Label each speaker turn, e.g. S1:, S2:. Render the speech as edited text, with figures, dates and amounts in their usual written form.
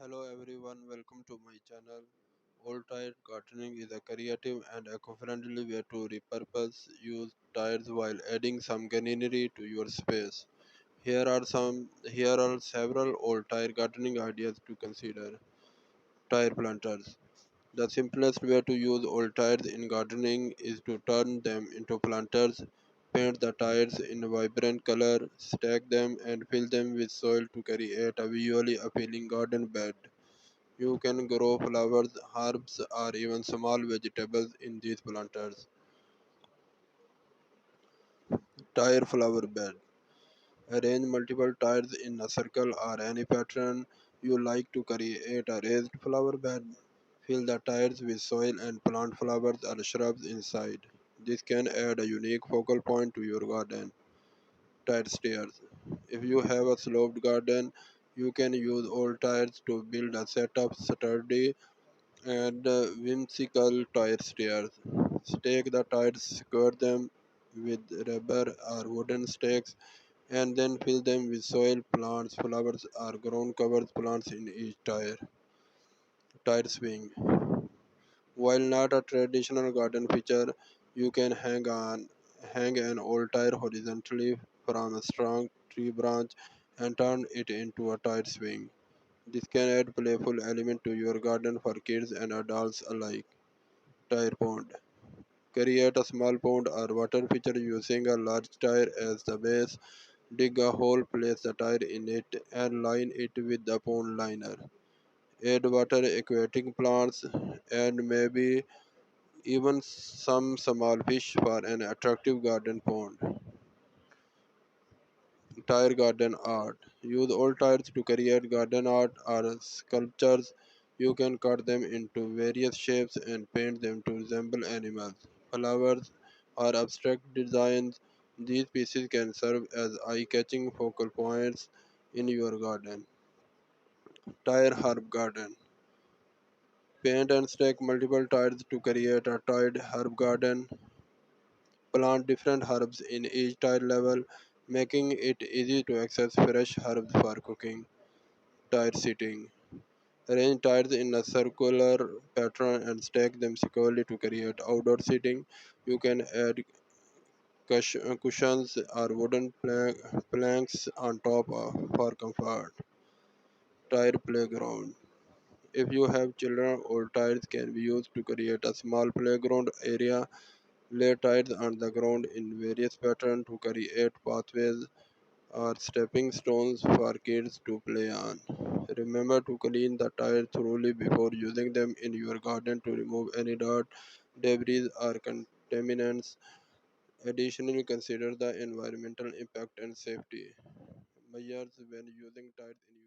S1: Hello everyone, welcome to my channel. Old tire gardening is a creative and eco-friendly way to repurpose used tires while adding some greenery to your space. Here are several old tire gardening ideas to consider. Tire planters. The simplest way to use old tires in gardening is to turn them into planters. Paint the tires in a vibrant color, stack them and fill them with soil to create a visually appealing garden bed. You can grow flowers, herbs, or even small vegetables in these planters. Tire flower bed. Arrange multiple tires in a circle or any pattern you like to create a raised flower bed. Fill the tires with soil and plant flowers or shrubs inside. This can add a unique focal point to your garden. Tire stairs. If you have a sloped garden, you can use old tires to build a set of sturdy and whimsical tire stairs. Stake the tires, secure them with rubber or wooden stakes, and then fill them with soil, plants, flowers, or ground covered plants in each tire. Tire swing. While not a traditional garden feature, you can hang an old tire horizontally from a strong tree branch and turn it into a tire swing. This can add playful element to your garden for kids and adults alike. Tire pond. Create a small pond or water feature using a large tire as the base. Dig a hole, place the tire in it, and line it with the pond liner. Add water, aquatic plants, and maybe even some small fish for an attractive garden pond. Tire garden art. Use old tires to create garden art or sculptures. You can cut them into various shapes and paint them to resemble animals, flowers, or abstract designs. These pieces can serve as eye-catching focal points in your garden. Tire herb garden. Paint and stack multiple tires to create a tiered herb garden. Plant different herbs in each tile level, making it easy to access fresh herbs for cooking. Tire seating. Arrange tires in a circular pattern and stack them securely to create outdoor seating. You can add cushions or wooden planks on top for comfort. Tire playground. If you have children, old tires can be used to create a small playground area. Lay tires on the ground in various patterns to create pathways or stepping stones for kids to play on. Remember to clean the tires thoroughly before using them in your garden to remove any dirt, debris, or contaminants. Additionally, consider the environmental impact and safety measures when using tires in